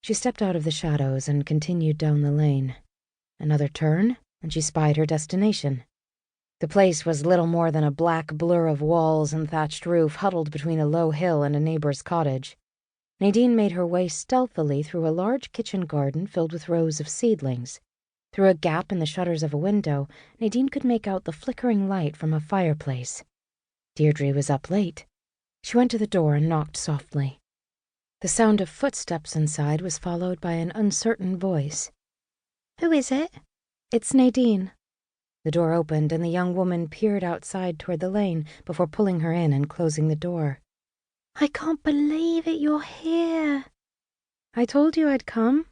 She stepped out of the shadows and continued down the lane. Another turn, and she spied her destination. The place was little more than a black blur of walls and thatched roof huddled between a low hill and a neighbor's cottage. Nadine made her way stealthily through a large kitchen garden filled with rows of seedlings. Through a gap in the shutters of a window, Nadine could make out the flickering light from a fireplace. Deirdre was up late. She went to the door and knocked softly. The sound of footsteps inside was followed by an uncertain voice. "Who is it?" "It's Nadine." The door opened and the young woman peered outside toward the lane before pulling her in and closing the door. "I can't believe it, you're here." "I told you I'd come."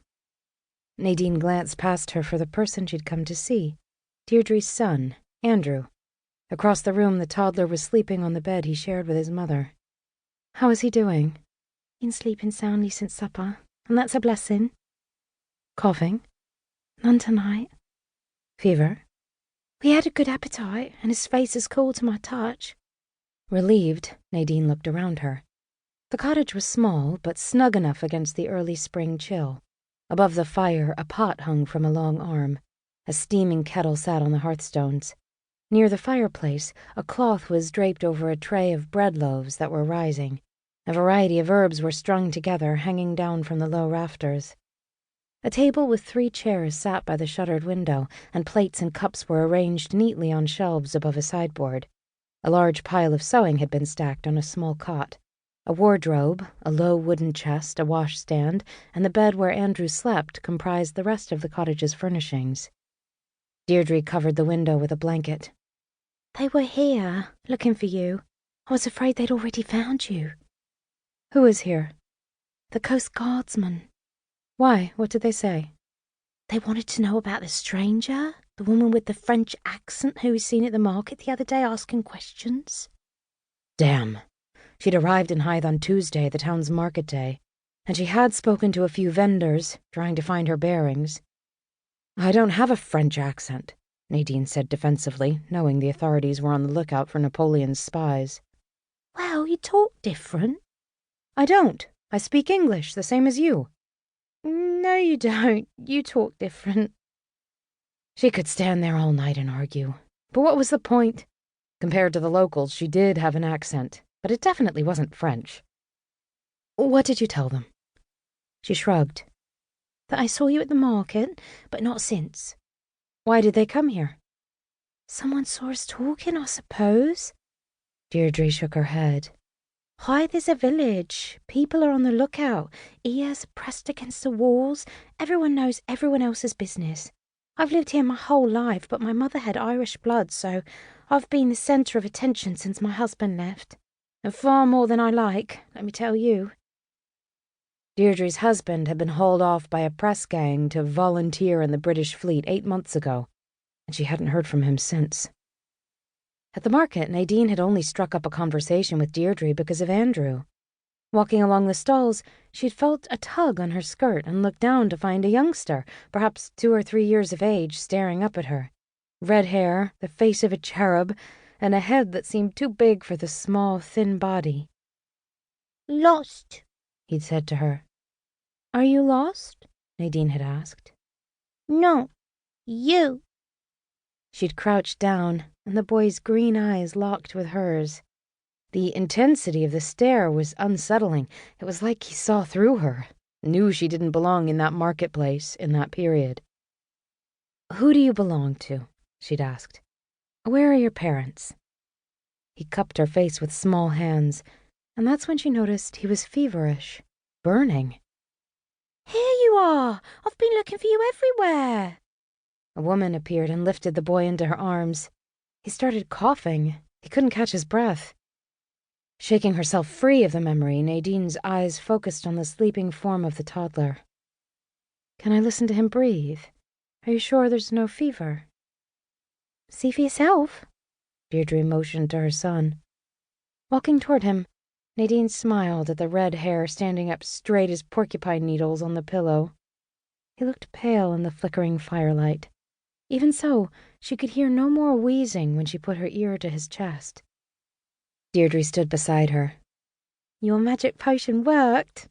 Nadine glanced past her for the person she'd come to see, Deirdre's son, Andrew. Across the room, the toddler was sleeping on the bed he shared with his mother. "How is he doing?" "Been sleeping soundly since supper, and that's a blessing." "Coughing?" "None tonight." "Fever?" "We had a good appetite, and his face is cool to my touch." Relieved, Nadine looked around her. The cottage was small, but snug enough against the early spring chill. Above the fire, a pot hung from a long arm. A steaming kettle sat on the hearthstones. Near the fireplace, a cloth was draped over a tray of bread loaves that were rising. A variety of herbs were strung together, hanging down from the low rafters. A table with 3 chairs sat by the shuttered window, and plates and cups were arranged neatly on shelves above a sideboard. A large pile of sewing had been stacked on a small cot. A wardrobe, a low wooden chest, a washstand, and the bed where Andrew slept comprised the rest of the cottage's furnishings. Deirdre covered the window with a blanket. "They were here, looking for you. I was afraid they'd already found you." "Who is here?" "The Coast Guardsmen." "Why? What did they say?" "They wanted to know about the stranger, the woman with the French accent who was seen at the market the other day asking questions." Damn. She'd arrived in Hythe on Tuesday, the town's market day, and she had spoken to a few vendors, trying to find her bearings. "I don't have a French accent," Nadine said defensively, knowing the authorities were on the lookout for Napoleon's spies. "Well, you talk different." "I don't. I speak English, the same as you." "No, you don't. You talk different." She could stand there all night and argue. But what was the point? Compared to the locals, she did have an accent, but it definitely wasn't French. "What did you tell them?" She shrugged. "That I saw you at the market, but not since." "Why did they come here?" "Someone saw us talking, I suppose." Deirdre shook her head. "Hythe is a village. People are on the lookout. Ears pressed against the walls. Everyone knows everyone else's business. I've lived here my whole life, but my mother had Irish blood, so I've been the centre of attention since my husband left. And far more than I like, let me tell you." Deirdre's husband had been hauled off by a press gang to volunteer in the British fleet 8 months ago, and she hadn't heard from him since. At the market, Nadine had only struck up a conversation with Deirdre because of Andrew. Walking along the stalls, she'd felt a tug on her skirt and looked down to find a youngster, perhaps 2 or 3 years of age, staring up at her. Red hair, the face of a cherub, and a head that seemed too big for the small, thin body. "Lost," he'd said to her. "Are you lost?" Nadine had asked. "No, you." She'd crouched down, and the boy's green eyes locked with hers. The intensity of the stare was unsettling. It was like he saw through her, knew she didn't belong in that marketplace in that period. "Who do you belong to?" she'd asked. "Where are your parents?" He cupped her face with small hands, and that's when she noticed he was feverish, burning. "Here you are! I've been looking for you everywhere." A woman appeared and lifted the boy into her arms. He started coughing. He couldn't catch his breath. Shaking herself free of the memory, Nadine's eyes focused on the sleeping form of the toddler. "Can I listen to him breathe? Are you sure there's no fever?" "See for yourself." Deirdre motioned to her son. Walking toward him, Nadine smiled at the red hair standing up straight as porcupine needles on the pillow. He looked pale in the flickering firelight. Even so, she could hear no more wheezing when she put her ear to his chest. Deirdre stood beside her. "Your magic potion worked,"